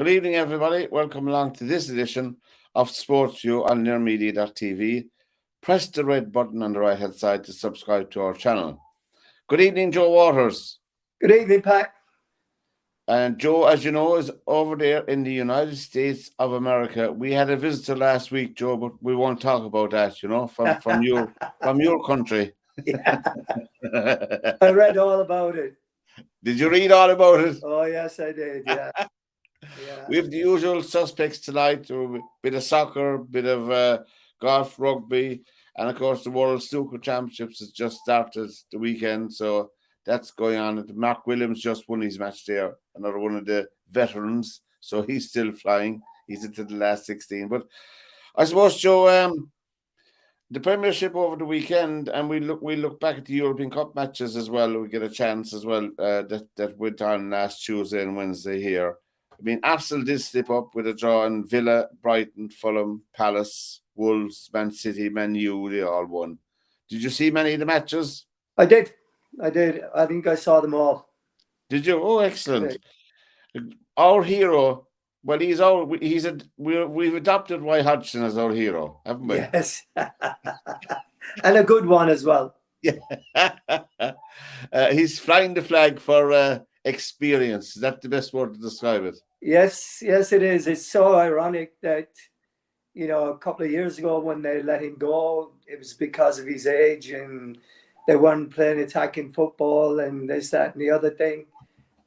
Good evening, everybody. Welcome along to this edition of SportsView on nearmedia.tv. Press the red button on the right-hand side to subscribe to our channel. Good evening, Joe Waters. Good evening, Pat. And Joe, as you know, is over there in the United States of America. We had a visitor last week, Joe, but we won't talk about that, from your country. Yeah. I read all about it. Did you read all about it? Oh, yes, I did, yeah. We have the usual suspects tonight, a bit of soccer, bit of golf, rugby, and of course the World Snooker Championships has just started the weekend, so that's going on. Mark Williams just won his match there, another one of the veterans, so he's still flying. He's into the last 16. But I suppose, Joe, the Premiership over the weekend, and we look back at the European Cup matches as well. We get a chance as well that went on last Tuesday and Wednesday here. I mean, Arsenal did slip up with a draw in Villa, Brighton, Fulham, Palace, Wolves, Man City, Man U, they all won. Did you see many of the matches? I did. I think I saw them all. Did you? Oh, excellent. Our hero, well, we've adopted Roy Hodgson as our hero, haven't we? Yes. And a good one as well. Yeah. He's flying the flag for experience. Is that the best word to describe it? Yes, it is. It's so ironic that, a couple of years ago when they let him go, it was because of his age and they weren't playing attacking football and this, that, and the other thing.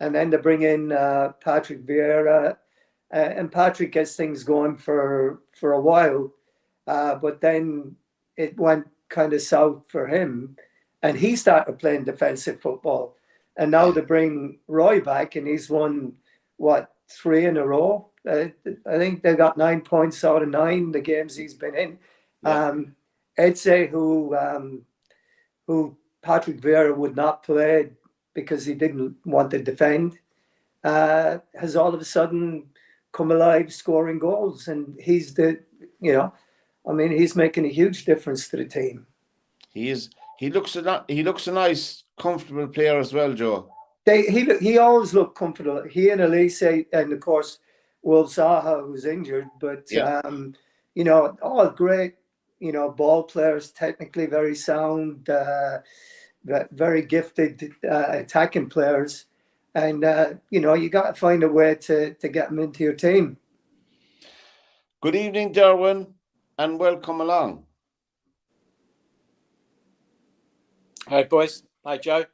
And then to bring in Patrick Vieira, and Patrick gets things going for a while, but then it went kind of south for him, and he started playing defensive football. And now to bring Roy back, and he's won, 3 in a row? I think they got 9 points out of 9 the games he's been in. Yeah. Eze, who Patrick Vieira would not play because he didn't want to defend, has all of a sudden come alive scoring goals, and he's he's making a huge difference to the team. He looks a nice, comfortable player as well, Joe. He always looked comfortable. He and Elise, and of course Wolf Zaha, who's injured, but yeah. All great, ball players, technically very sound, very gifted attacking players. And, you got to find a way to get them into your team. Good evening, Derwynne, and welcome along. Hi, boys. Hi, Joe.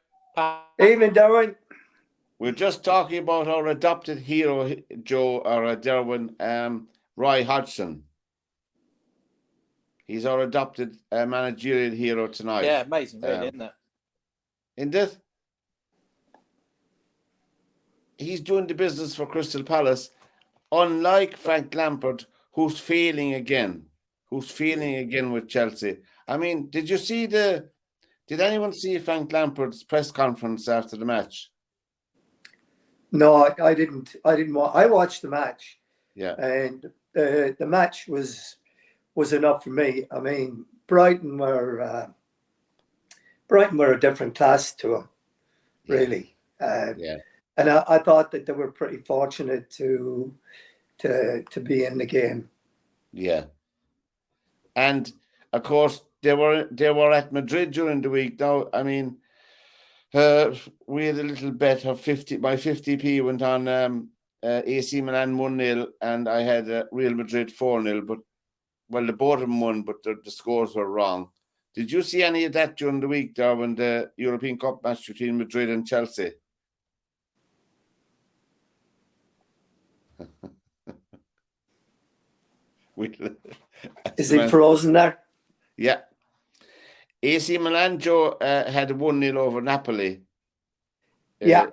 Evening, Derwynne. We're just talking about our adopted hero, Joe, or Derwynne, Roy Hodgson. He's our adopted managerial hero tonight. Yeah, amazing, really, isn't it? In this, he's doing the business for Crystal Palace, unlike Frank Lampard, who's failing again with Chelsea. I mean, did anyone see Frank Lampard's press conference after the match? No, I didn't. I watched the match. Yeah. And the match was enough for me. I mean, Brighton were a different class to him, really. Yeah. And I thought that they were pretty fortunate to be in the game. Yeah. And of course they were at Madrid during the week. Now, I mean, we had a little bet of 50. My 50p went on AC Milan 1-0, and I had Real Madrid 4-0. But the both of them won, but the scores were wrong. Did you see any of that during the week, Darwin, the European Cup match between Madrid and Chelsea? Is it frozen there? Yeah. AC Milan, Joe, had 1-0 over Napoli. Yeah.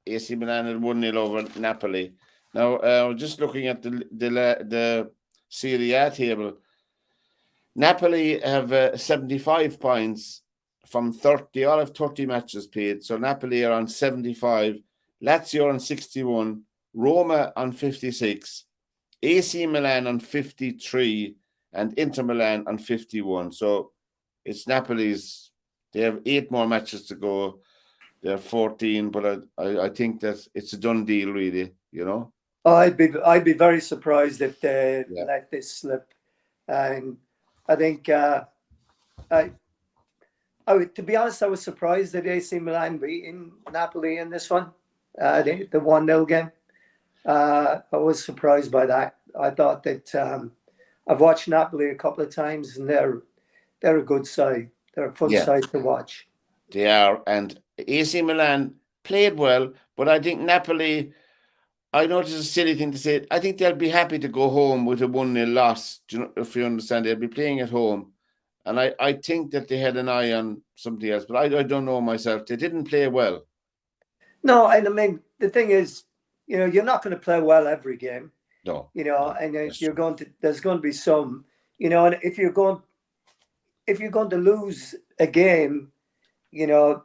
AC Milan had 1-0 over Napoli. Now, just looking at the Serie A table, Napoli have 75 points from 30. All have 30 matches played. So Napoli are on 75. Lazio on 61. Roma on 56. AC Milan on 53. And Inter Milan on 51. So it's Napoli's. They have 8 more matches to go. They're 14, but I think that it's a done deal, really, I'd be very surprised if they Yeah. let this slip, and I think to be honest, I was surprised that AC Milan beating Napoli in this one, the 1-0 game. I was surprised by that. I thought that I've watched Napoli a couple of times, and they're a good side. They're a fun side to watch. They are, and AC Milan played well, but I think Napoli. I know it's a silly thing to say. I think they'll be happy to go home with a 1-0 loss. Do you know, if you understand, they'll be playing at home. And I think that they had an eye on something else, but I don't know myself. They didn't play well. No, and I mean, the thing is, you're not going to play well every game. No. And there's going to be some, and if you're going to lose a game, a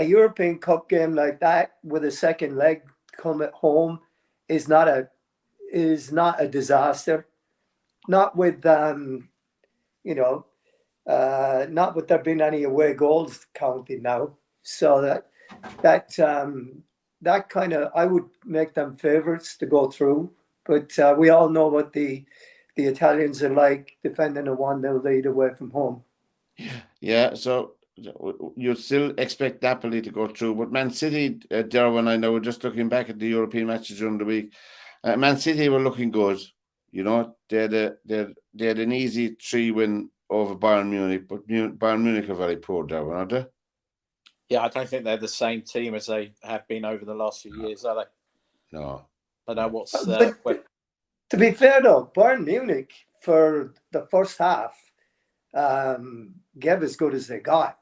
European Cup game like that with a second leg come at home is not a disaster. Not with not with there being any away goals counted now. So that kind of, I would make them favourites to go through. But we all know what the Italians are like, defending a 1-0 lead away from home. Yeah, so you still expect Napoli to go through, but Man City, Derwynne, I know, we're just looking back at the European matches during the week. Man City were looking good. They had an easy 3-win over Bayern Munich, but Bayern Munich are very poor, Derwynne, aren't they? Yeah, I don't think they're the same team as they have been over the last few years, are they? No. I know what's. To be fair though, Bayern Munich for the first half gave as good as they got.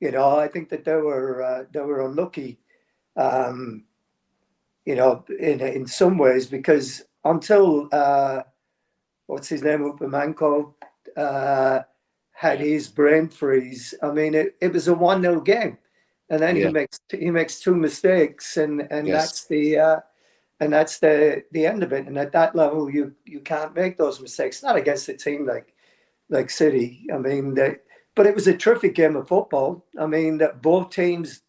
I think that they were unlucky, in some ways, because until what's his name, Upamecano, had his brain freeze. I mean, it was a 1-0 game, and then he makes two mistakes, and that's the end of it. And at that level, you can't make those mistakes. Not against a team like City. I mean, but it was a terrific game of football. I mean, that both teams,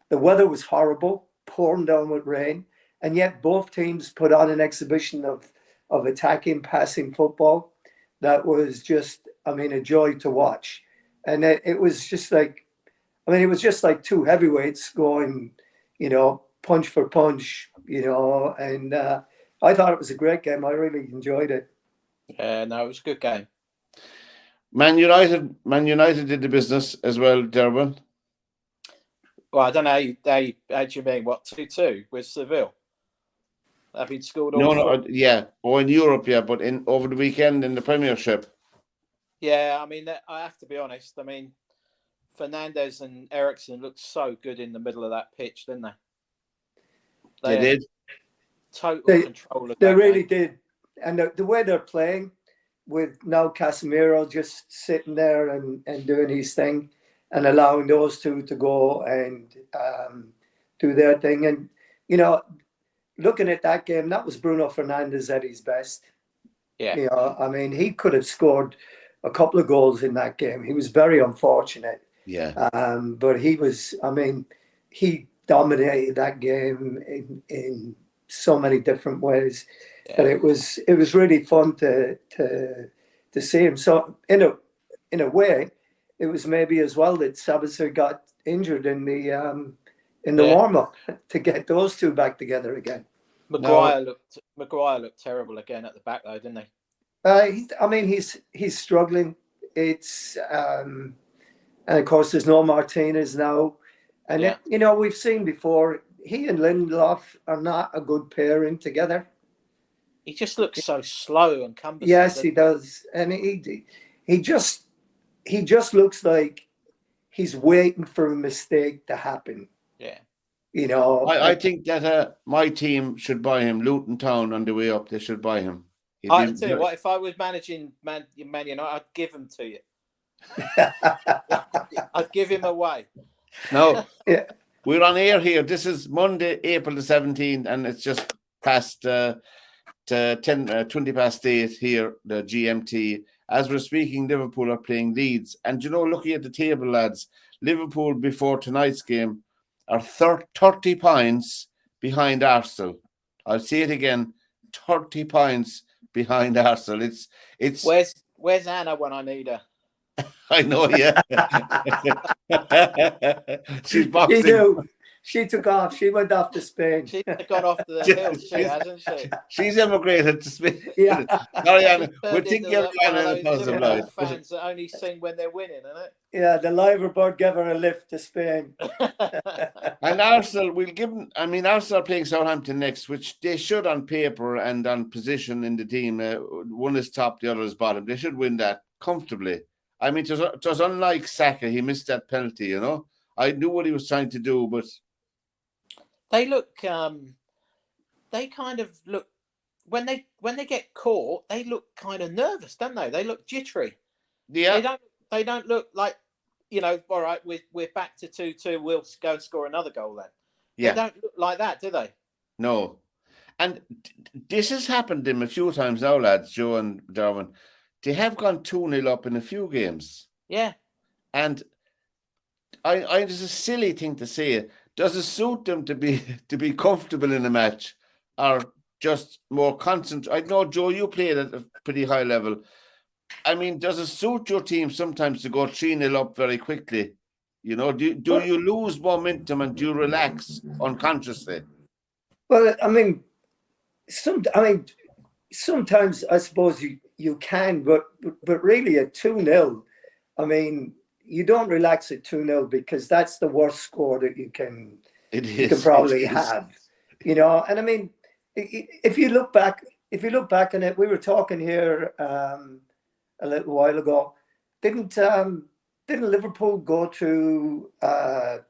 the weather was horrible, pouring down with rain, and yet both teams put on an exhibition of attacking, passing football that was just, a joy to watch. And it was just like, it was just like two heavyweights going, punch for punch, and I thought it was a great game. I really enjoyed it. Yeah, no, it was a good game. Man United did the business as well, Derwynne. Well, I don't know how you mean. What, 2-2 with Seville? Having scored all No, yeah. Or in Europe, yeah, but over the weekend in the Premiership. Yeah, I have to be honest. Fernandes and Eriksen looked so good in the middle of that pitch, didn't they? They did. Total control of They really did. And the way they're playing, with now Casemiro just sitting there and doing his thing and allowing those two to go and do their thing. And, looking at that game, that was Bruno Fernandes at his best. Yeah. He could have scored a couple of goals in that game. He was very unfortunate. Yeah. But he was, he dominated that game in so many different ways. Yeah. But it was really fun to see him. So in a way, it was maybe as well that Sabitzer got injured in the warm up to get those two back together again. Maguire looked terrible again at the back though, didn't he? He's struggling. It's and of course there's no Martinez now, and we've seen before he and Lindelof are not a good pairing together. He just looks so slow and cumbersome. Yes, he does, and he just looks like he's waiting for a mistake to happen. Yeah. I think that my team should buy him. Luton Town on the way up, they should buy him. I tell you what, if I was managing Man United, I'd give him to you. I'd give him away. No, we're on air here. This is Monday, April the 17th, and it's just past 20 past 8 here, the GMT. As we're speaking, Liverpool are playing Leeds. And, looking at the table, lads, Liverpool before tonight's game are 30 points behind Arsenal. I'll say it again, 30 points behind Arsenal. It's Where's Anna when I need her? I know, yeah. She's She boxing. knew. She took off. She went off to Spain. She's gone off the hills, hasn't she? She's emigrated to Spain. Yeah. Sorry, Anna. She's We're turned thinking into of one Anna of in a those positive Liverpool light. fans that only sing when they're winning, isn't Yeah, the Liverpool gave her a lift to Spain. it? And Arsenal, we'll give them. I mean, Arsenal are playing Southampton next, which they should on paper and on position in the team. One is top, the other is bottom. They should win that comfortably. I mean, it was unlike Saka. He missed that penalty, you know. I knew what he was trying to do, but They look. They kind of look when they get caught. They look kind of nervous, don't they? They look jittery. yeah, They don't look like, all right, we're back to 2-2. We'll go and score another goal then. yeah, They don't look like that, do they? no. And this has happened to them a few times now, lads, Joe and Derwynne. They have gone 2-0 up in a few games. Yeah. And I it's a silly thing to say. Does it suit them to be comfortable in a match or just more concentrate? I know, Joe, you played at a pretty high level. I mean, does it suit your team sometimes to go 3-0 up very quickly? You know, do you lose momentum and do you relax unconsciously? Well, I mean, sometimes I suppose you can, but really at 2-0, I mean, you don't relax at 2-0 because that's the worst score that you can probably have, you know. And I mean, if you look back on it, we were talking here a little while ago. Didn't Liverpool go to the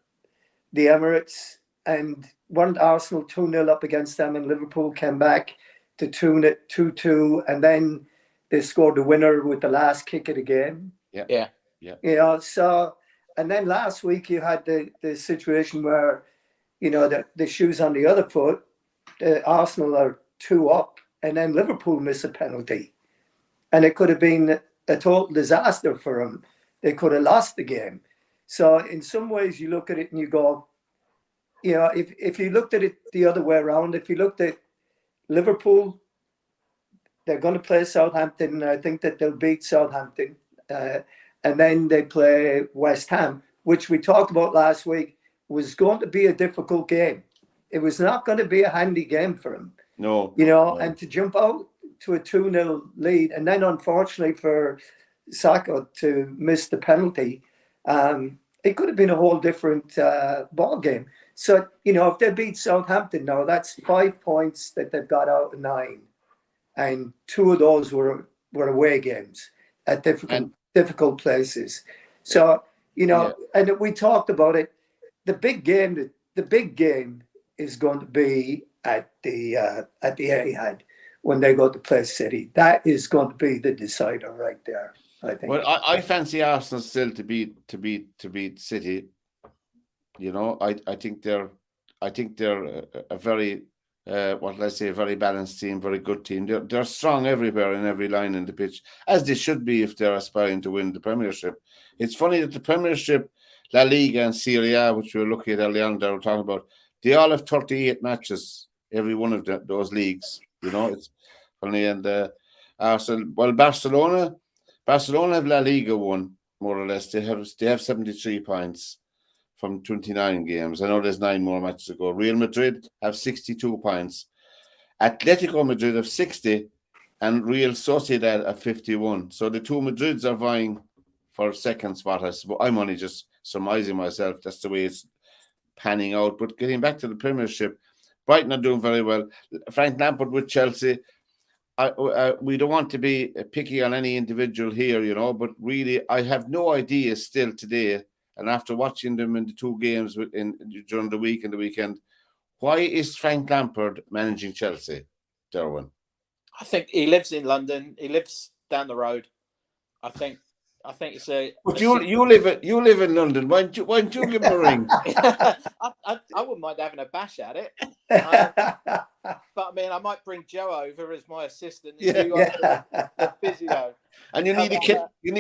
Emirates, and weren't Arsenal 2-0 up against them, and Liverpool came back to 2-2, and then they scored the winner with the last kick of the game. Yeah. You know, so, and then last week you had the situation where, you know, the shoes on the other foot, Arsenal are 2 up, and then Liverpool miss a penalty. And it could have been a total disaster for them. They could have lost the game. So in some ways you look at it and you go, you know, if you looked at it the other way around, if you looked at Liverpool, they're going to play Southampton, and I think that they'll beat Southampton. And then they play West Ham, which we talked about last week, was going to be a difficult game. It was not going to be a handy game for them. No. You know, no. And to jump out to a 2-0 lead, and then unfortunately for Saka to miss the penalty, it could have been a whole different ball game. So, you know, if they beat Southampton now, that's 5 points that they've got out of 9. And 2 of those were away games at difficult places. So, you know, and we talked about it. The big game is going to be at the Etihad when they go to play City. That is going to be the decider right there, I think. Well, I fancy Arsenal still to beat City. You know, I think they're a very a very balanced team, very good team. They're strong everywhere in every line in the pitch, as they should be if they're aspiring to win the Premiership. It's funny that the Premiership, La Liga and Serie A, which we were looking at earlier on, they were talking about, they all have 38 matches, every one of those leagues. You know, it's funny. And Arsenal, well, Barcelona have La Liga won, more or less. They have 73 points from 29 games. I know there's 9 more matches to go. Real Madrid have 62 points. Atletico Madrid have 60 and Real Sociedad have 51. So the 2 Madrids are vying for second spot, I suppose. I'm only just surmising myself. That's the way it's panning out. But getting back to the Premiership, Brighton are doing very well. Frank Lampard with Chelsea. We don't want to be picky on any individual here, you know, but really I have no idea still today, and after watching them in the 2 games during the week and the weekend, why is Frank Lampard managing Chelsea, Derwynne? I think he lives in London. He lives down the road. I think it's a. But you live in London. Why don't you give him a ring? I wouldn't mind having a bash at it. But I mean, I might bring Joe over as my assistant. And the physio. And you need a kit. You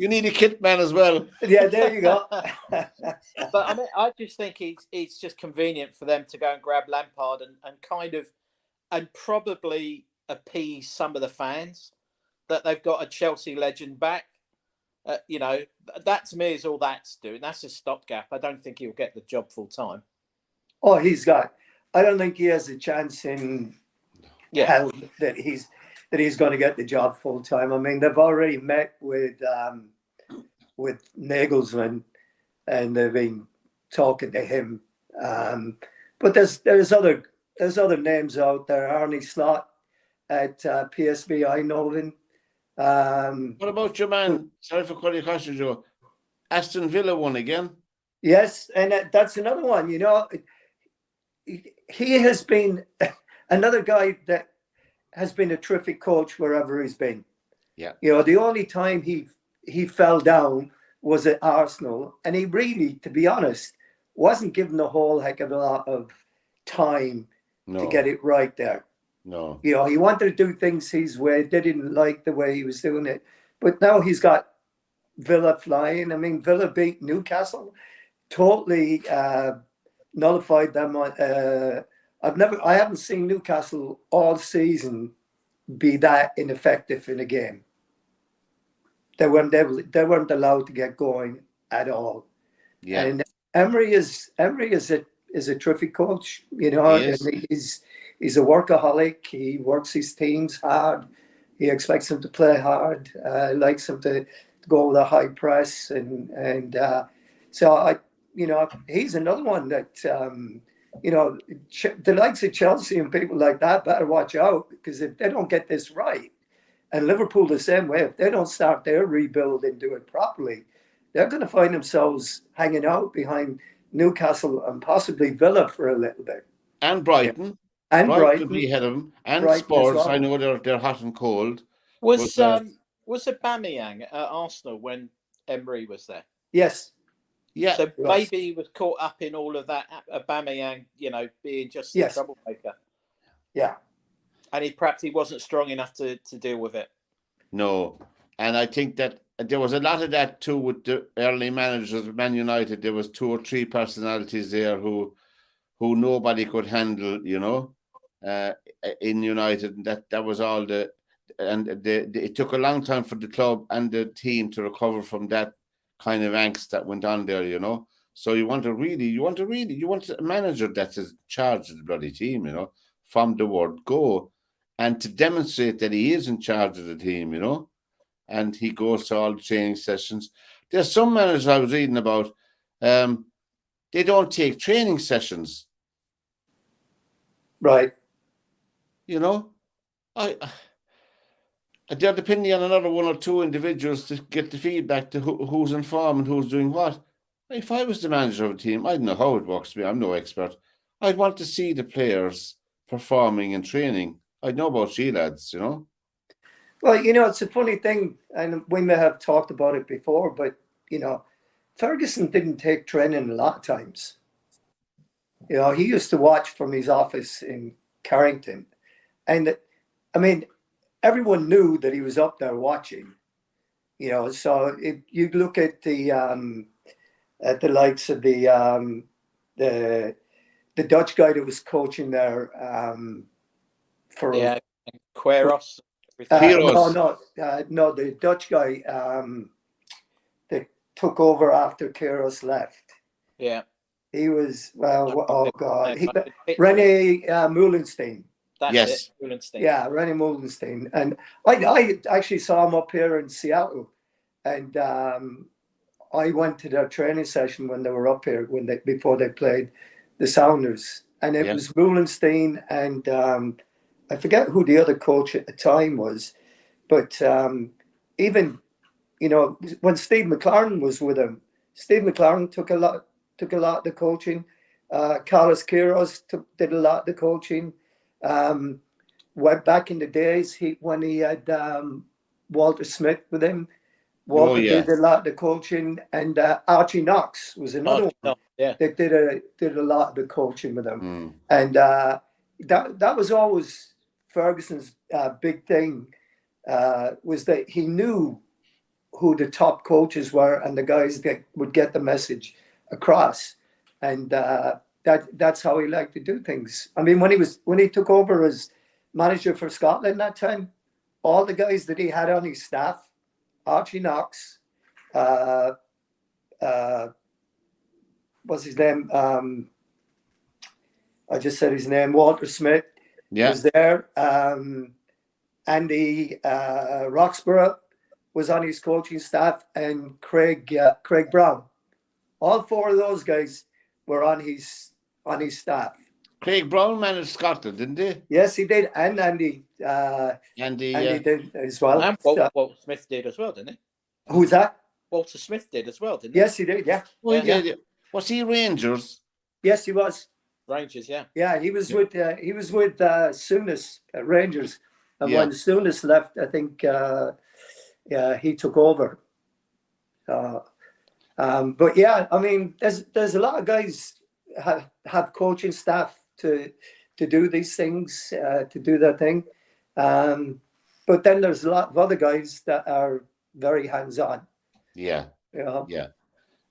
need a kit man as well. Yeah, there you go. But I mean, I just think it's just convenient for them to go and grab Lampard and kind of and probably appease some of the fans that they've got a Chelsea legend back. That to me is all that's doing. That's a stopgap. I don't think he'll get the job full time. Oh, I don't think he has a chance in hell that he's going to get the job full time. I mean, they've already met with Nagelsmann, and they've been talking to him. But there's other names out there. Arne Slot at PSV Eindhoven. What about your man? Sorry for calling you question, Joe. Aston Villa won again. Yes, and that's another one. He has been another guy that has been a terrific coach wherever he's been. Yeah. The only time he fell down was at Arsenal, and he really, to be honest, wasn't given a whole heck of a lot of time to get it right there. No. He wanted to do things his way. They didn't like the way he was doing it. But now he's got Villa flying. I mean, Villa beat Newcastle, totally nullified them. I haven't seen Newcastle all season be that ineffective in a game. They weren't allowed to get going at all. Yeah. And Emery is a terrific coach, and he's a workaholic. He works his teams hard. He expects them to play hard. Likes them to go with a high press, and so he's another one that the likes of Chelsea and people like that better watch out, because if they don't get this right, and Liverpool the same way, if they don't start their rebuild and do it properly, they're going to find themselves hanging out behind Newcastle and possibly Villa for a little bit. And Brighton. And Brighton will be ahead of them. And Brighton Spurs. as well. I know they're hot and cold. Was Aubameyang at Arsenal when Emery was there? Yes. Yeah. So maybe he was caught up in all of that, Aubameyang, being just a troublemaker. Yeah. And he wasn't strong enough to deal with it. No. And I think that there was a lot of that too with the early managers of Man United. There was 2 or 3 personalities there who nobody could handle, in United. And that was all it took a long time for the club and the team to recover from that kind of angst that went on there, So you want a manager that's in charge of the bloody team, from the word go, and to demonstrate that he is in charge of the team, and he goes to all the training sessions. There's some managers I was reading about, they don't take training sessions. Right. They're depending on another 1 or 2 individuals to get the feedback to who's in form and who's doing what. If I was the manager of a team, I don't know how it works. I'm no expert. I'd want to see the players performing and training. I'd know about you lads, Well, it's a funny thing, and we may have talked about it before, but, Ferguson didn't take training a lot of times. He used to watch from his office in Carrington. And, everyone knew that he was up there watching. So if you look at the likes of the Dutch guy that was coaching there Queiroz. No, the Dutch guy that took over after Queiroz left. Yeah. He was, René Meulenstein. That's it, Meulenstein. Yeah, René Meulenstein. And I actually saw him up here in Seattle. And I went to their training session when they were up here, before they played the Sounders. And it was Meulenstein and I forget who the other coach at the time was. But even, when Steve McLaren was with him, Steve McLaren took a lot of the coaching. Carlos Queiroz did a lot of the coaching. Went back in the days when he had Walter Smith with him. Walter did a lot of the coaching, and Archie Knox was another one that did a lot of the coaching with him. And that was always Ferguson's big thing, was that he knew who the top coaches were and the guys that would get the message across. And that's how he liked to do things. I mean, when he took over as manager for Scotland that time. All the guys that he had on his staff, Archie Knox, what's his name? I just said his name. Walter Smith was there. Andy Roxburgh was on his coaching staff, and Craig Brown. All four of those guys were on his staff. Craig Brown managed Scotland, didn't he? Yes, he did, and Andy. Andy did as well. And Walter Smith did as well, didn't he? Who's that? Walter Smith did as well, didn't he? Yes, he did. Yeah. Oh, he did. Was he Rangers? Yes, he was. Rangers, yeah. Yeah, he was with Souness at Rangers, and when Souness left, I think he took over. But yeah, I mean, there's a lot of guys have coaching staff to do these things, to do their thing. But then there's a lot of other guys that are very hands-on. Yeah. Yeah.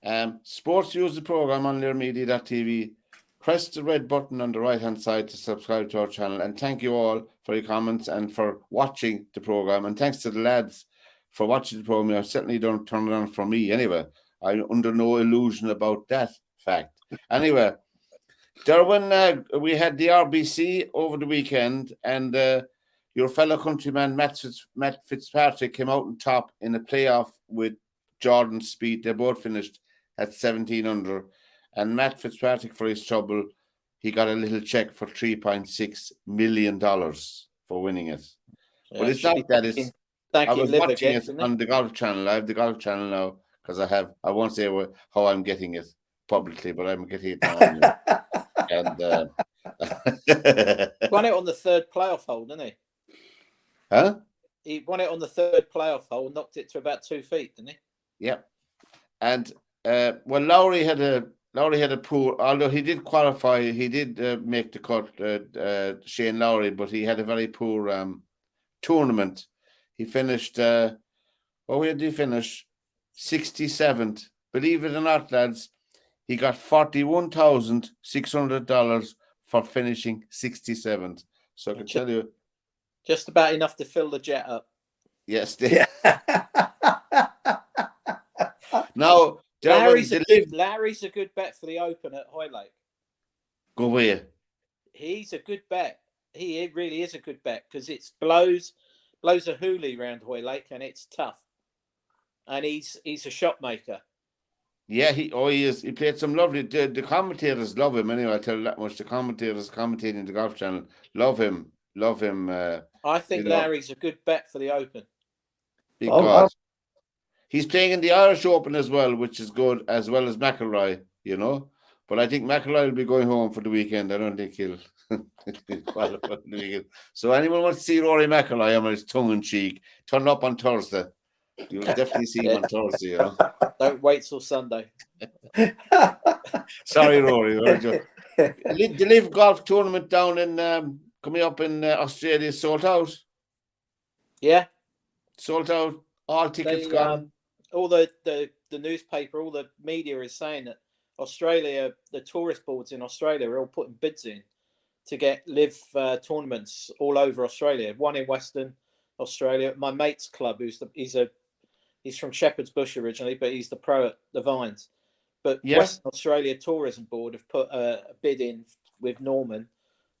SportsView is the program on learmedia.tv. Press the red button on the right-hand side to subscribe to our channel. And thank you all for your comments and for watching the program. And thanks to the lads for watching the program. I certainly don't turn it on for me anyway. I'm under no illusion about that fact. Anyway, Derwynne, we had the RBC over the weekend, and your fellow countryman Matt Fitzpatrick came out on top in a playoff with Jordan Spieth. They both finished at 17 under. And Matt Fitzpatrick, for his trouble, he got a little check for $3.6 million for winning it. Yeah, but it's not that. It's I was watching it on the Golf Channel. I have the Golf Channel now because I won't say how I'm getting it publicly, but I'm getting it now. And won it on the third playoff hole, didn't he? Huh? He won it on the third playoff hole, knocked it to about 2 feet, didn't he? Yeah. And Lowry had a poor, although he did qualify, he did make the cut, Shane Lowry, but he had a very poor tournament. He finished, where did he finish? 67th. Believe it or not, lads, he got $41,600 for finishing 67th. So I can tell you. Just about enough to fill the jet up. Yes. Now, Larry's a good bet for the Open at Hoylake. Go where? He's a good bet. He really is a good bet because it blows a hoolie round Hoylake and it's tough. And he's a shot maker. Yeah, he is. He played some lovely. The commentators love him anyway. I tell you that much. The commentators commentating the Golf Channel love him. I think Larry's a good bet for the Open because he's playing in the Irish Open as well, which is good, as well as McIlroy. But I think McIlroy will be going home for the weekend. I don't think he'll qualify for the weekend. So anyone wants to see Rory McIlroy on his tongue in cheek, turn up on Thursday. You'll definitely see him on Thursday. Don't wait till Sunday. Sorry, Rory. The Live Golf Tournament down in coming up in Australia is sold out. Yeah, sold out. All tickets gone. All the newspaper, all the media is saying that Australia, the tourist boards in Australia are all putting bids in to get live tournaments all over Australia. One in Western Australia. My mate's club, he's from Shepherd's Bush originally, but he's the pro at the Vines. But Western Australia Tourism Board have put a bid in with Norman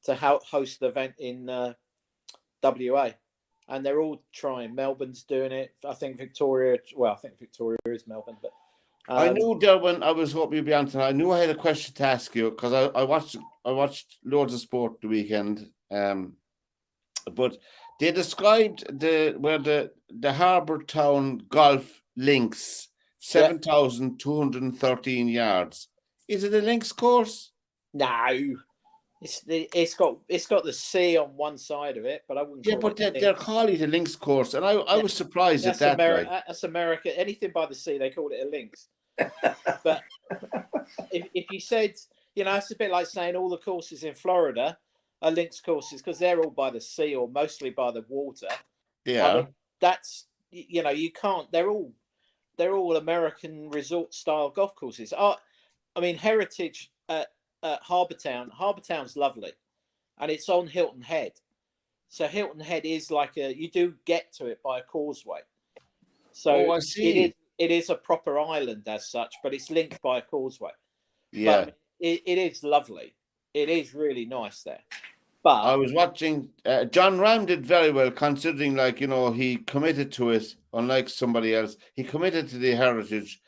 to host the event in WA. And they're all trying. Melbourne's doing it. I think Victoria is Melbourne. But I knew, Derwynne, I was hoping you'd be on tonight. I knew I had a question to ask you because I watched loads of sport the weekend. But they described where the Harbour Town Golf Links, 7,213 yards. Is it a links course? No. It's got the sea on one side of it, but I wouldn't. Yeah, but they're calling it a links course, and I was surprised at that. That's America. Anything by the sea, they call it a links. But if you said, it's a bit like saying all the courses in Florida are links courses because they're all by the sea or mostly by the water. Yeah, I mean, that's you can't. They're all American resort style golf courses. I mean, Heritage at Harbour Town. Harbour Town's lovely, and it's on Hilton Head. So Hilton Head is like you do get to it by a causeway. So I see. it is a proper island as such, but it's linked by a causeway. Yeah. But it is lovely. It is really nice there. I But was watching. John Ram did very well, considering, like, he committed to it. Unlike somebody else, he committed to the heritage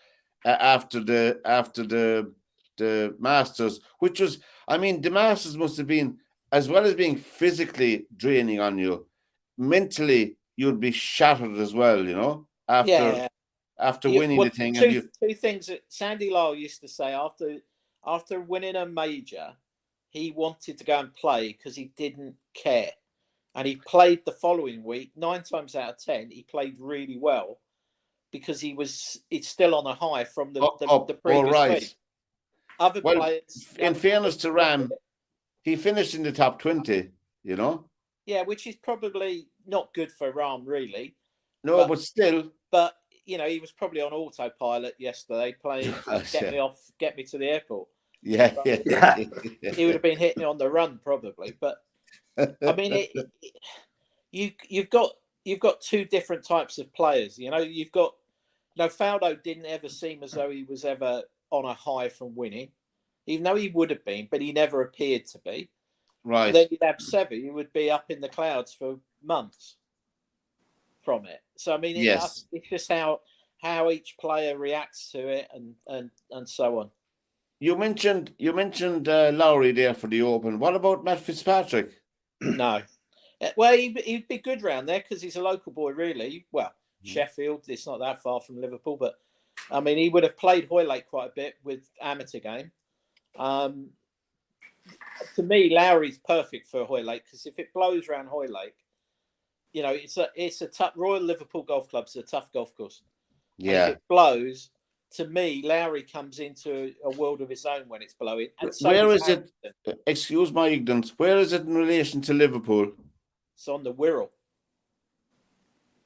after the Masters, which was, I mean, the Masters must have been, as well as being physically draining on you, mentally you'd be shattered as well. After winning the thing, two things that Sandy Lyle used to say after winning a major, he wanted to go and play because he didn't care. And he played the following week. 9 times out of 10, he played really well because it's still on a high from the previous week. Other players. In fairness to Ram, he finished in the top 20, Yeah, which is probably not good for Ram, really. No, but still. But, he was probably on autopilot yesterday playing get me to the airport. Yeah. He would have been hitting me on the run probably, but I mean, you've got two different types of players. You've got Faldo didn't ever seem as though he was ever on a high from winning, even though he would have been, but he never appeared to be. Right. Then you'd have Seve, who would be up in the clouds for months from it. So I mean, it's just how each player reacts to it and so on. You mentioned Lowry there for the Open. What about Matt Fitzpatrick? No. Well, he'd be good round there because he's a local boy, really. Well, Sheffield, it's not that far from Liverpool, but I mean, he would have played Hoylake quite a bit with amateur game. To me, Lowry's perfect for Hoylake because if it blows around Hoylake, it's a tough. Royal Liverpool Golf Club's a tough golf course. Yeah. And if it blows, to me, Lowry comes into a world of its own when it's blowing. And so where is it? Excuse my ignorance. Where is it in relation to Liverpool? It's on the Wirral.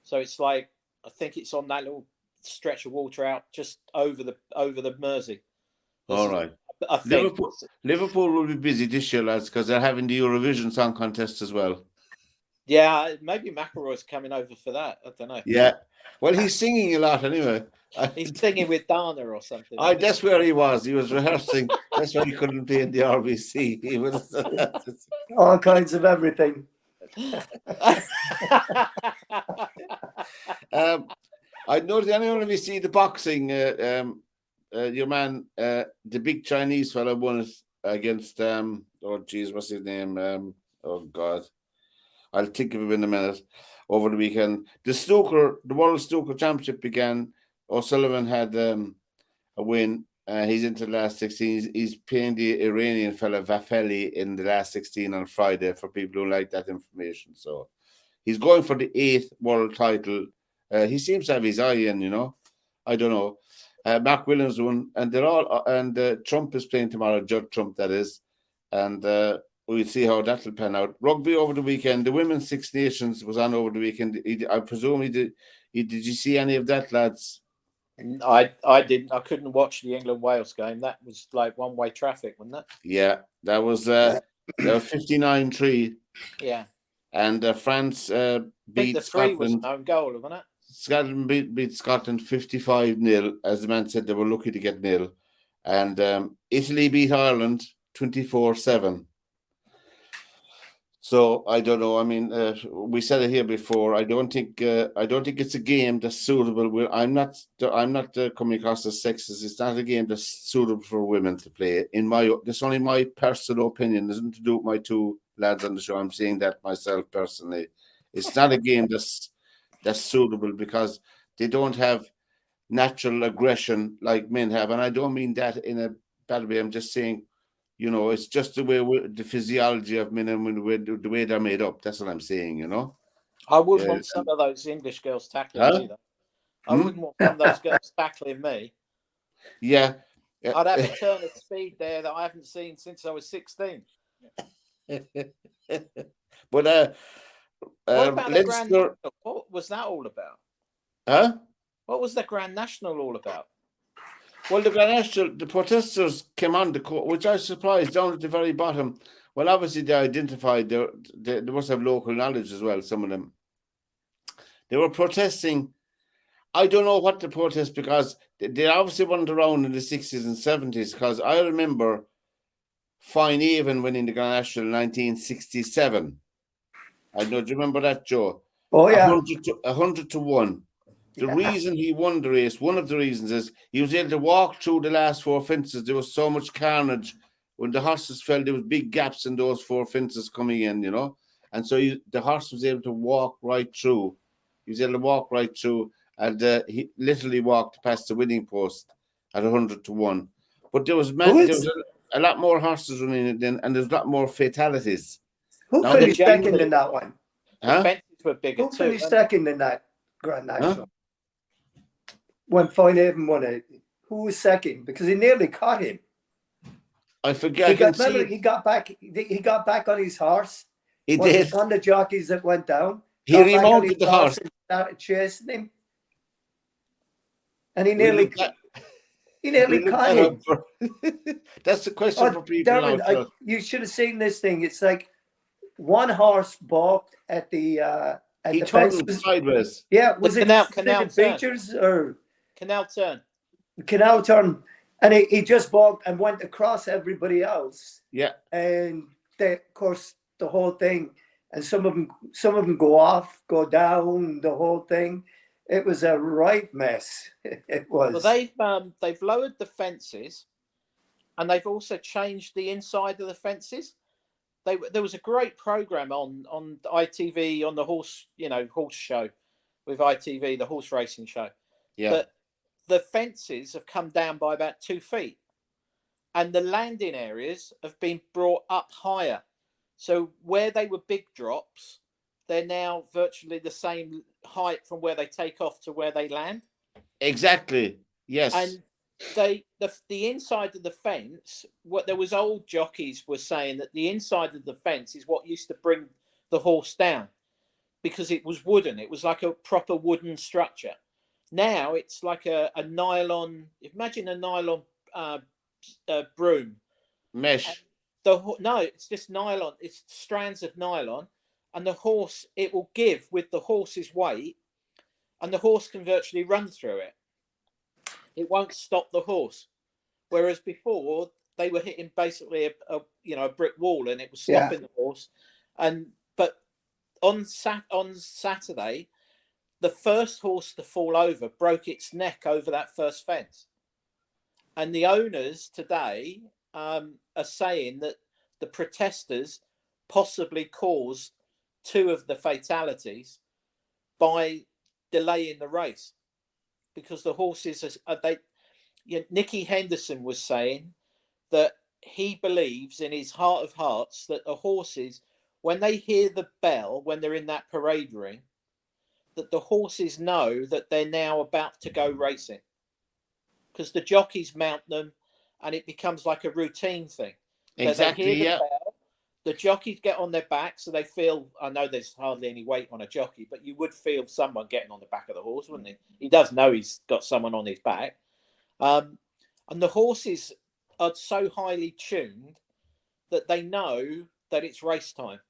So it's like, I think it's on that little stretch of water out just over the Mersey. All right. I think Liverpool will be busy this year, lads, because they're having the Eurovision Song Contest as well. Yeah, maybe McElroy's coming over for that. I don't know. Yeah. Well, he's singing a lot anyway. He's singing with Dana or something. That's where he was. He was rehearsing. That's why he couldn't be in the RBC. He was all kinds of everything. I noticed anyone of you see the boxing, your man, the big Chinese fella won it against what's his name? Oh God. I'll think of him in a minute. Over the weekend, the World Snooker Championship began. O'Sullivan had a win. He's into the last 16. He's playing the Iranian fella Vafeli in the last 16 on Friday for people who like that information. So he's going for the 8th world title. He seems to have his eye in, I don't know. Mark Williams won, and they're all. And Trump is playing tomorrow. Judd Trump, that is, and we'll see how that'll pan out. Rugby over the weekend. The Women's Six Nations was on over the weekend. I presume he did. Did you see any of that, lads? I didn't. I couldn't watch the England-Wales game. That was like one-way traffic, wasn't it? Yeah, that was 59-3. Yeah. And France beat Scotland. Was an own goal, wasn't it? Scotland beat Scotland 55-0. As the man said, they were lucky to get nil. And Italy beat Ireland 24-7. So I don't know. I mean, we said it here before. I don't think it's a game that's suitable. I'm not coming across as sexist. It's not a game that's suitable for women to play. That's only my personal opinion. It doesn't to do with my two lads on the show. I'm saying that myself personally. It's not a game that's suitable because they don't have natural aggression like men have, and I don't mean that in a bad way. I'm just saying. It's just the way the physiology of men and women, the way they're made up. That's what I'm saying, I wouldn't want some of those English girls tackling me, though. I wouldn't want some of those girls tackling me. Yeah. I'd have a turn of speed there that I haven't seen since I was 16. But what about the Grand National? What was that all about? Huh? What was the Grand National all about? Well, the Grand National, the protesters came on the court, which I was surprised down at the very bottom Well, obviously they identified, they must have local knowledge as well, some of them. They were protesting. I don't know what to protest, because they obviously weren't around in the 60s and 70s, because I remember Fine Even winning the Grand National in 1967. I know, do you remember that, Joe? Oh, yeah. 100 to 1. The Yeah. reason he won the race, one of the reasons, is he was able to walk through the last 4 fences. There was so much carnage. When the horses fell, there was big gaps in those 4 fences coming in, you know. And so the horse was able to walk right through. He was able to walk right through, and he literally walked past the winning post at 100 to 1. But there was a lot more horses running it then, and there's a lot more fatalities. Who Now, finished second in that one? The Huh? fences were bigger Who too. finished second in that Grand National? Huh? When Fine Even won it, who was second? Because he nearly caught him. I forget. He got back on his horse. He Was did. it on the jockeys that went down? He Got back on remounted his the horse. and started chasing him. And he nearly caught him. That's the question for people Derwynne, now. you should have seen this thing. It's like one horse balked at the He the turned fences. sideways. Yeah, was it canal Civic turn. Features or Canal turn. Canal Turn? And he just balked and went across everybody else. Yeah. And of course, the whole thing, and some of them go off, go down, the whole thing. It was a right mess. It was. Well, they've lowered the fences, and they've also changed the inside of the fences. There was a great program on ITV on the horse show with ITV, the horse racing show. Yeah. But the fences have come down by about 2 feet, and the landing areas have been brought up higher. So where they were big drops, they're now virtually the same height from where they take off to where they land. Exactly. Yes. And the inside of the fence, what there was old jockeys were saying that the inside of the fence is what used to bring the horse down, because it was wooden. It was like a proper wooden structure. Now it's like a nylon. Imagine a nylon broom Mesh. No, it's just nylon. It's strands of nylon, and the horse, it will give with the horse's weight, and the horse can virtually run through it. It won't stop the horse. Whereas before they were hitting basically a brick wall, and it was stopping the horse. But on Saturday, the first horse to fall over broke its neck over that first fence. And the owners today are saying that the protesters possibly caused 2 of the fatalities by delaying the race, because the horses Nicky Henderson was saying that he believes in his heart of hearts that the horses, when they hear the bell, when they're in that parade ring, that the horses know that they're now about to go racing, because the jockeys mount them and it becomes like a routine thing. Exactly. They hear the Yeah. bell, the jockeys get on their back, so they feel, I know there's hardly any weight on a jockey, but you would feel someone getting on the back of the horse, wouldn't he? He does know he's got someone on his back. And the horses are so highly tuned that they know that it's race time.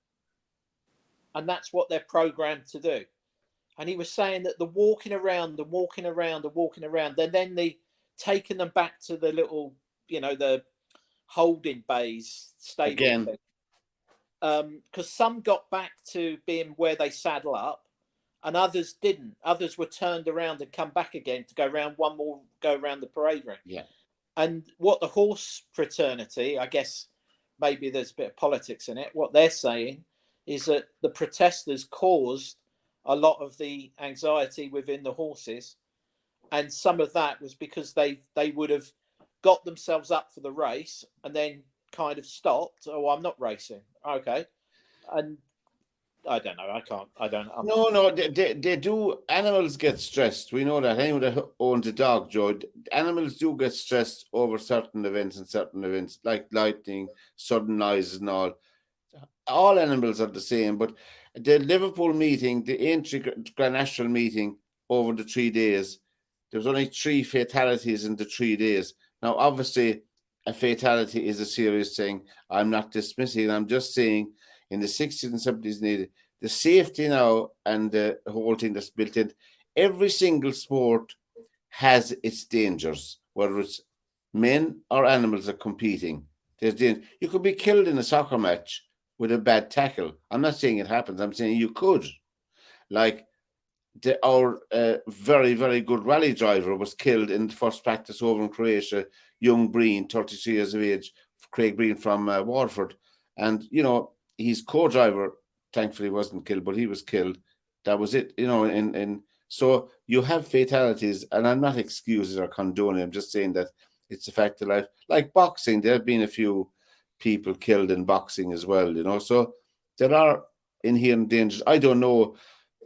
And that's what they're programmed to do. And he was saying that the walking around, then the taking them back to the little, the holding bays stable Again. thing. Because some got back to being where they saddle up, and others didn't. Others were turned around and come back again to go around the parade ring. Yeah. And what the horse fraternity, I guess maybe there's a bit of politics in it, what they're saying is that the protesters caused a lot of the anxiety within the horses, and some of that was because they would have got themselves up for the race and then kind of stopped. Oh, I'm not racing. Okay. And I don't know. No, they do. Animals get stressed. We know that. Anyone that owns a dog, Joe, animals do get stressed over certain events, like lightning, sudden noises and all. All animals are the same, but the Liverpool meeting, the Aintree Grand National meeting over the 3 days, there was only 3 fatalities in the 3 days. Now, obviously, a fatality is a serious thing. I'm not dismissing. I'm just saying in the 60s and 70s, needed the safety now and the whole thing that's built in. Every single sport has its dangers, whether it's men or animals are competing. There's danger. You could be killed in a soccer match with a bad tackle. I'm not saying it happens. I'm saying you could. Like our very, very good rally driver was killed in the first practice over in Croatia, young Breen, 33 years of age, Craig Breen from Waterford. And, his co-driver, thankfully, wasn't killed, but he was killed. That was it, so you have fatalities, and I'm not excusing or condoning. I'm just saying that it's a fact of life. Like boxing, there have been a few people killed in boxing as well, So there are inherent dangers. I don't know.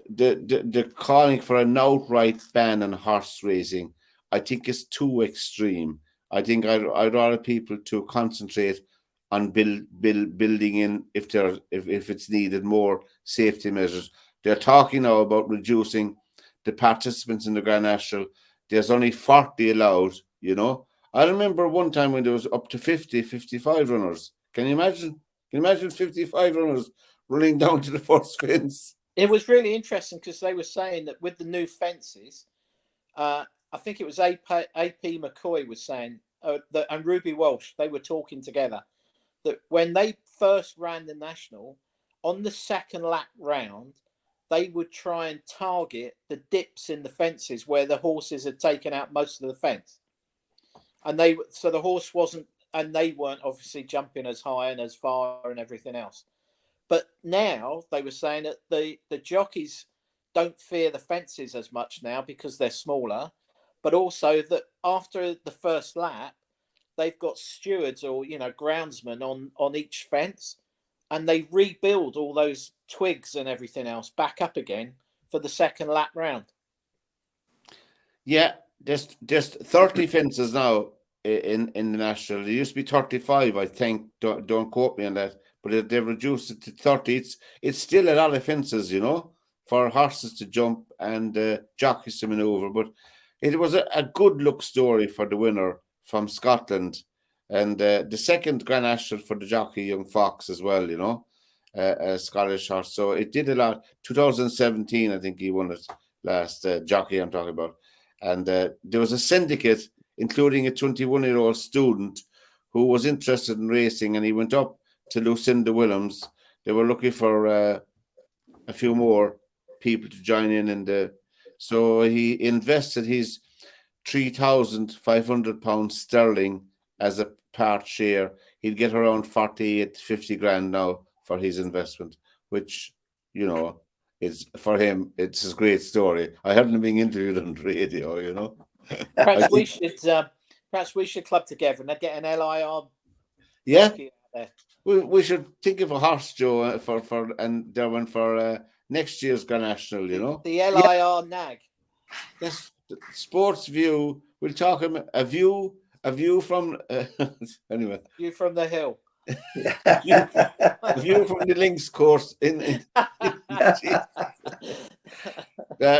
The calling for an outright ban on horse racing, I think, is too extreme. I think I'd rather people to concentrate on building in, if it's needed, more safety measures. They're talking now about reducing the participants in the Grand National. There's only 40 allowed. I remember one time when there was up to 50, 55 runners. Can you imagine? Can you imagine 55 runners running down to the first fence? It was really interesting because they were saying that with the new fences, I think it was AP McCoy was saying that, and Ruby Walsh, they were talking together, that when they first ran the national, on the second lap round, they would try and target the dips in the fences where the horses had taken out most of the fence. And so the horse wasn't, and they weren't obviously jumping as high and as far and everything else. But now they were saying that the jockeys don't fear the fences as much now because they're smaller, but also that after the first lap, they've got stewards or groundsmen on each fence, and they rebuild all those twigs and everything else back up again for the second lap round. Yeah, there's 30 fences now in the national. There used to be 35, I think. Don't quote me on that, but they've reduced it to 30. It's still a lot of fences, for horses to jump and jockeys to maneuver. But it was a good luck story for the winner from Scotland, and the second Grand National for the jockey, Young Fox, as well. A Scottish horse. So it did a lot. 2017, I think he won it last. Jockey I'm talking about. And there was a syndicate, including a 21-year-old student who was interested in racing, and he went up to Lucinda Williams. They were looking for a few more people to join in so he invested his £3,500 sterling as a part share. He'd get around 48, 50 grand now for his investment, which, is, for him, it's a great story. I heard him being interviewed on the radio, Perhaps we should club together and get an LIR. Yeah. Out there. We should think of a horse, Joe, and Derwynne for next year's Grand National, The LIR nag. Yes, SportsView. We'll talk a view from anyway. View from the hill. A view from the links course in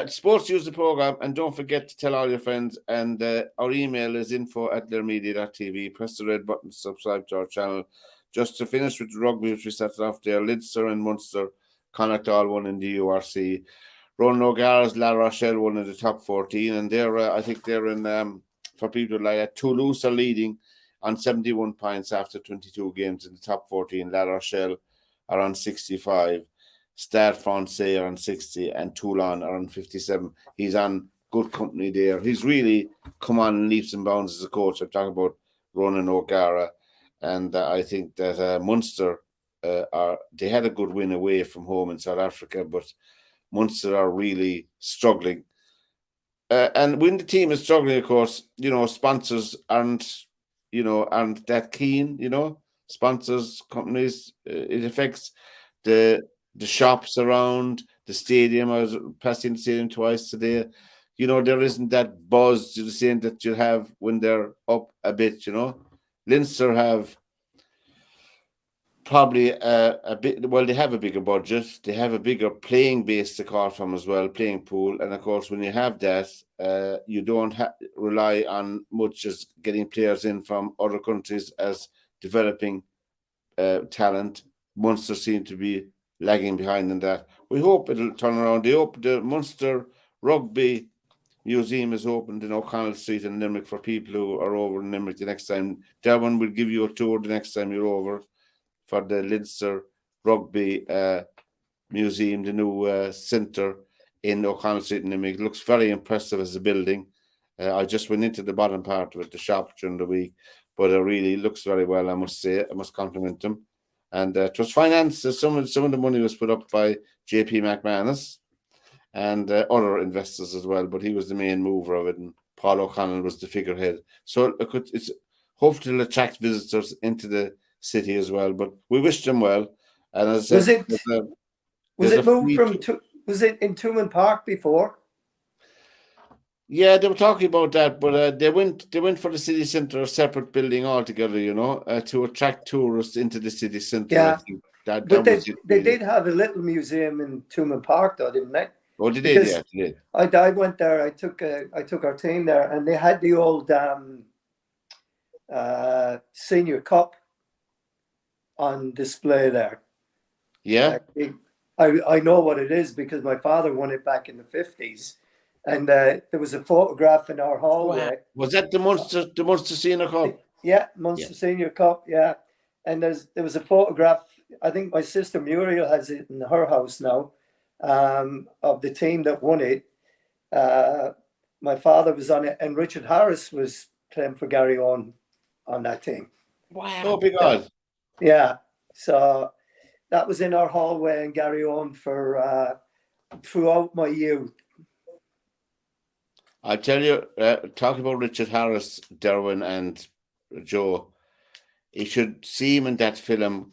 Sports use the program, and don't forget to tell all your friends. And our email is info@learmedia.tv. Press the red button to subscribe to our channel. Just to finish with the rugby, which we started off there, Leinster and Munster, Connacht all won in the URC. Ronan O'Gara's La Rochelle won in the top 14, and I think they're in, for people like that, Toulouse are leading on 71 points after 22 games in the top 14. La Rochelle are on 65. Stade Francais are on 60, and Toulon are on 57. He's on good company there. He's really come on leaps and bounds as a coach. I'm talking about Ronan O'Gara, and I think that Munster, they had a good win away from home in South Africa, but Munster are really struggling. And when the team is struggling, of course, sponsors aren't that keen, sponsors, companies, it affects the shops around the stadium. I was passing the stadium twice today. There isn't that buzz to the same that you have when they're up a bit, Leinster have probably a bit. Well, they have a bigger budget. They have a bigger playing base to call from as well, playing pool. And of course, when you have that, you don't rely on much as getting players in from other countries as developing talent. Munster seem to be lagging behind in that. We hope it'll turn around. They hope the Munster Rugby Museum is opened in O'Connell Street in Limerick for people who are over in Limerick the next time. Derwynne will give you a tour the next time you're over for the Leinster Rugby Museum, the new centre in O'Connell Street in Limerick. It looks very impressive as a building. I just went into the bottom part of it, the shop during the week, but it really looks very well, I must say. I must compliment them. And it was financed, some of the money was put up by JP McManus and other investors as well, but he was the main mover of it, and Paul O'Connell was the figurehead. So it's hopefully it'll attract visitors into the city as well. But we wish them well. And as Was it moved from? Was it in Tuman Park before? Yeah, they were talking about that, but they went for the city centre, a separate building altogether, to attract tourists into the city centre. Yeah. I think that But was it. They did have a little museum in Tuman Park, though, didn't they? Oh, they did, yeah, they did. I went there. I took our team there, and they had the old senior cup on display there. Yeah. I know what it is because my father won it back in the 50s. And there was a photograph in our hallway. Wow. Was that the Munster Senior Cup? Yeah, Munster Senior Cup, yeah. And there was a photograph, I think my sister Muriel has it in her house now, of the team that won it. My father was on it, and Richard Harris was playing for Gary on that team. Wow. Oh, big God. Yeah. So that was in our hallway in Gary on for throughout my youth. I tell you, talking about Richard Harris, Derwynne, and Joe, you should see him in that film.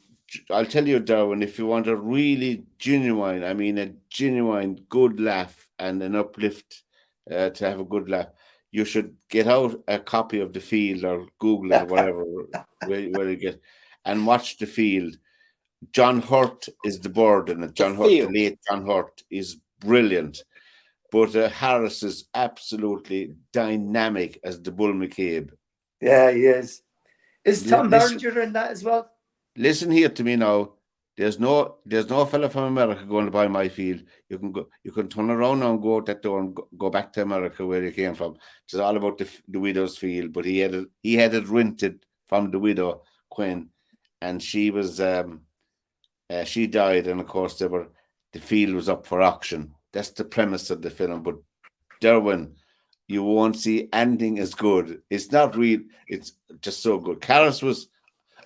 I'll tell you, Derwynne, if you want a really genuine, a genuine good laugh and an uplift to have a good laugh, you should get out a copy of The Field or Google it or whatever, where you get, and watch The Field. John Hurt is the bird in it. The late John Hurt is brilliant. But Harris is absolutely dynamic as the Bull McCabe. Yeah, he is. Is Tom Berenger in that as well? Listen here to me now. There's no fella from America going to buy my field. You can turn around now and go out that door and go back to America where you came from. It's all about the widow's field. But he had it rented from the widow Quinn, and she was she died, and of course the field was up for auction. That's the premise of the film. But Derwynne, you won't see anything as good. It's not real. It's just so good. Harris was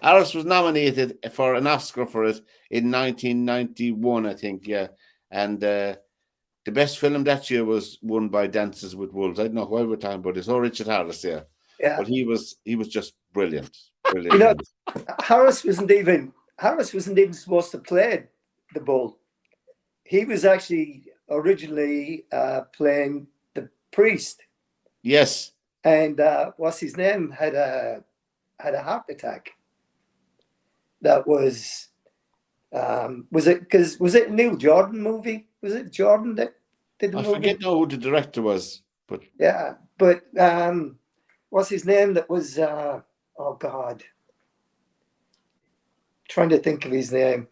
nominated for an Oscar for it in 1991, I think. Yeah, and the best film that year was won by Dances with Wolves. I don't know why we're talking about this. Oh, Richard Harris, yeah. But he was just brilliant. Brilliant. Harris wasn't even supposed to play the Bull. He was actually originally playing the priest. Yes. And what's his name had a heart attack. That was it a Neil Jordan movie? Was it Jordan that did the movie? I forget now who the director was, but yeah, but what's his name? That was oh God, trying to think of his name.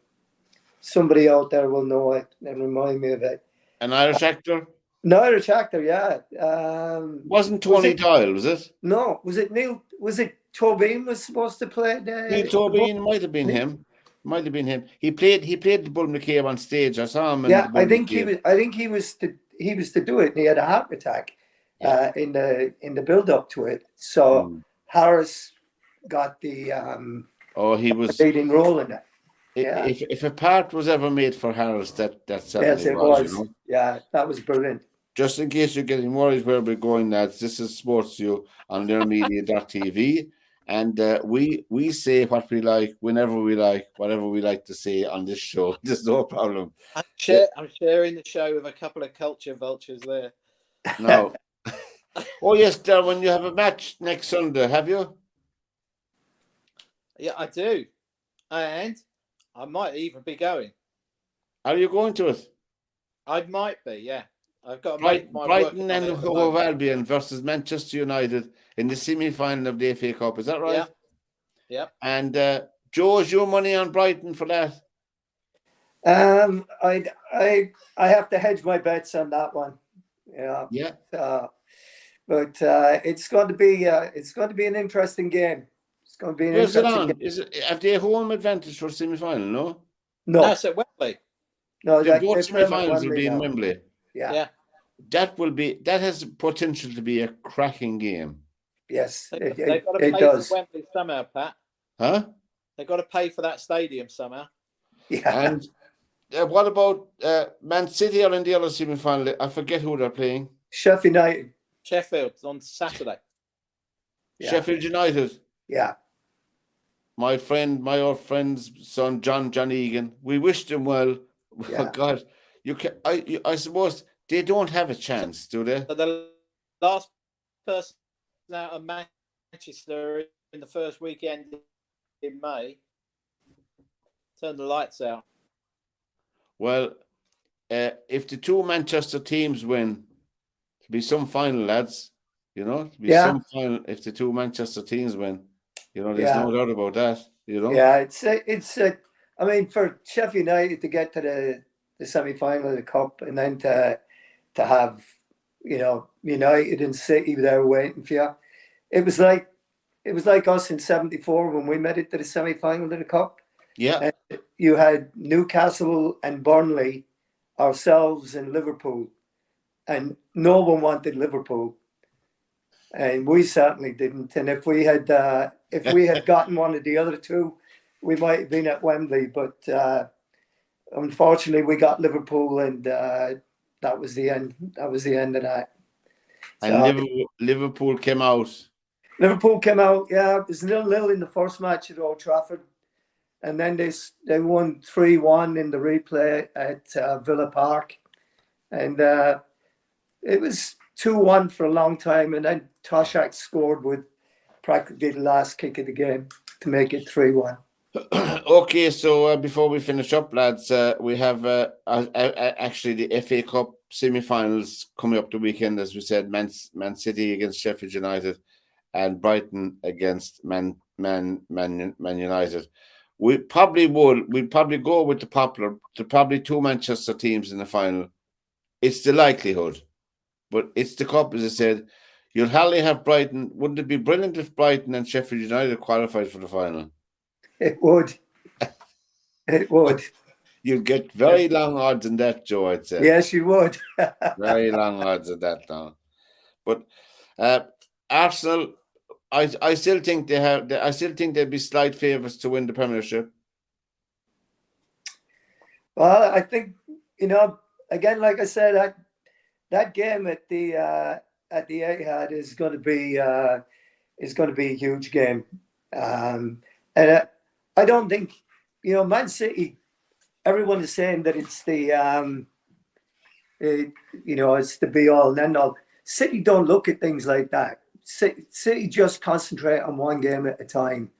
Somebody out there will know it and remind me of it. An Irish actor? An Irish actor, yeah. Wasn't Tony Doyle, was it? No, was it Neil? Was it Tobin was supposed to play? Neil Tobin might have been him. Might have been him. He played the Bull McCabe on stage. I saw him. I think he was to do it, and he had a heart attack in the build up to it. So Harris got the leading role in it. Yeah. If a part was ever made for Harris, that certainly yes, it was. You know? Yeah, that was brilliant. Just in case you're getting worried where we're going, lads, this is SportsView on LearnMedia.tv, and we say what we like, whenever we like, whatever we like to say on this show. There's no problem. I'm sharing the show with a couple of culture vultures there. No. Oh yes, Derwynne, you have a match next Sunday, have you? Yeah, I do. And I might even be going. Are you going to it? I might be, yeah. I've got to make my Brighton working on and it at the Hove moment. Albion versus Manchester United in the semi-final of the FA Cup. Is that right? Yeah. And Joe, is your money on Brighton for that? I have to hedge my bets on that one. Yeah. But it's going to be an interesting game. It's going to be an Where's it interesting on? game. Have they home advantage for semi-final? No. No, it's at Wembley. No, Both they play semi-finals will be in now. Wembley. Yeah. That has potential to be a cracking game. Yes, They've got to it pay does. for Wembley somehow, Pat. Huh? They've got to pay for that stadium somehow. Yeah. And what about Man City are in the other semi-final? I forget who they're playing. Sheffield United. Sheffield on Saturday. Yeah. Sheffield United. Yeah. My old friend's son, John Egan. We wished him well. Yeah. Oh God, I suppose they don't have a chance, do they? So the last person out of Manchester in the first weekend in May turn the lights out. Well, if the two Manchester teams win, it'll be some final, lads. You know, it'll be some final if the two Manchester teams win. You know, there's no doubt about that. You know. Yeah, it's. I mean, for Sheffield United to get to the semi-final of the cup and then to have, United and City there waiting for you, it was like us in '74 when we made it to the semi-final of the cup. Yeah. And you had Newcastle and Burnley, ourselves and Liverpool, and no one wanted Liverpool, and we certainly didn't. And if we had gotten one of the other two, we might have been at Wembley. But unfortunately, we got Liverpool, and that was the end. That was the end of that. And Liverpool came out. Liverpool came out. Yeah, it was 0-0 in the first match at Old Trafford. And then they won 3-1 in the replay at Villa Park. And it was 2-1 for a long time. And then Toshak scored with practically the last kick of the game to make it 3-1. Okay, so before we finish up, lads, we have actually the FA Cup semi-finals coming up the weekend, as we said, Man City against Sheffield United and Brighton against Man United. We'd probably go with the probably two Manchester teams in the final. It's the likelihood, but it's the cup, as I said. You'll hardly have Brighton. Wouldn't it be brilliant if Brighton and Sheffield United qualified for the final? It would. It would. You'd get very long odds in that, Joe, I'd say. Yes, you would. Very long odds in that now. But Arsenal, I still think they'd be slight favourites to win the Premiership. Well, I think, again, like I said, that game at the Etihad is going to be a huge game, and I don't think, Man City. Everyone is saying that it's the it's the be all and end all. City don't look at things like that. City just concentrate on one game at a time,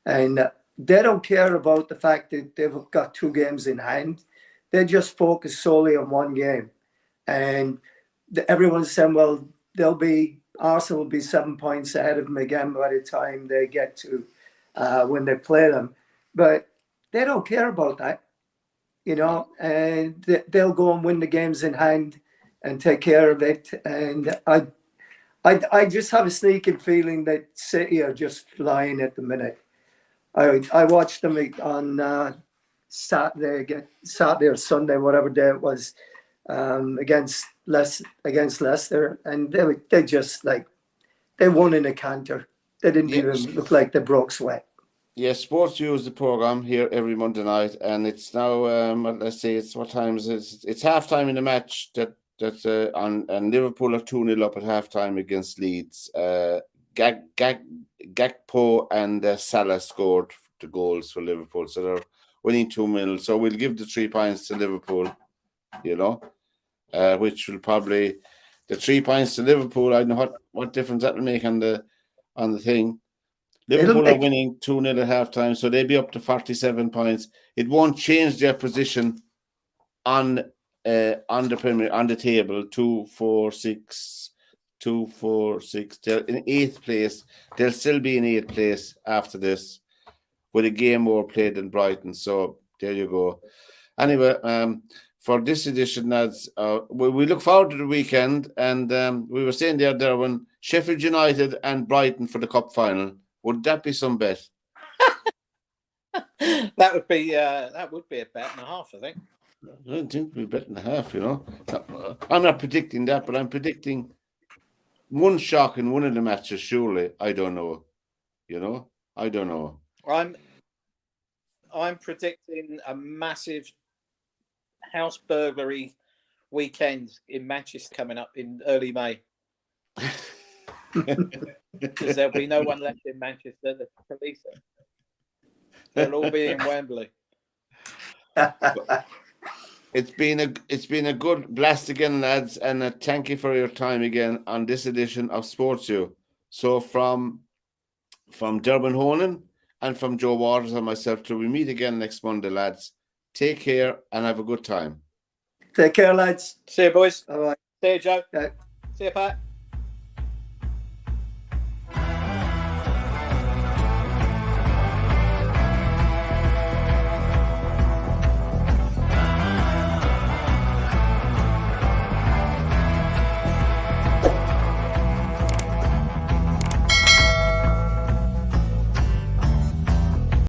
and they don't care about the fact that they've got two games in hand. They just focus solely on one game, and everyone's saying, well, Arsenal will be 7 points ahead of them again by the time they get to when they play them, but they don't care about that, and they'll go and win the games in hand and take care of it. And I just have a sneaking feeling that City are just flying at the minute. I watched them on Saturday or Sunday, whatever day it was, against Leicester, and they just they won in a canter. They didn't even look like they broke sweat. Yes, SportsView is the program here every Monday night, and it's now let's see, it's what time is it? It's halftime in the match and Liverpool are 2-0 up at halftime against Leeds. Gakpo and Salah scored the goals for Liverpool, so they're winning 2-0. So we'll give the 3 points to Liverpool, which will probably the 3 points to Liverpool. I don't know what difference that will make on the thing. Liverpool are winning 2-0 at half-time, so they'll be up to 47 points. It won't change their position on the table. 2, 4, 6, 2, 4, 6. They're in 8th place. They'll still be in 8th place after this, with a game more played than Brighton. So there you go. Anyway, for this edition, lads, we look forward to the weekend. And we were saying there, Derwynne, Sheffield United and Brighton for the cup final. Would that be some bet? That would be a bet and a half, I think. I don't think we'll bet and a half, you know. I'm not predicting that, but I'm predicting one shock in one of the matches, surely. I don't know. You know? I don't know. I'm predicting a massive house burglary weekend in Manchester coming up in early May. Because there'll be no one left in Manchester. The police they'll all be in Wembley. It's been a good blast again, lads, and thank you for your time again on this edition of SportsView. So from Derwynne Honan and from Joe Waters and myself, till we meet again next Monday, lads. Take care and have a good time. Take care, lads. See you, boys. Bye-bye. See you, Joe. Yeah. See you, Pat.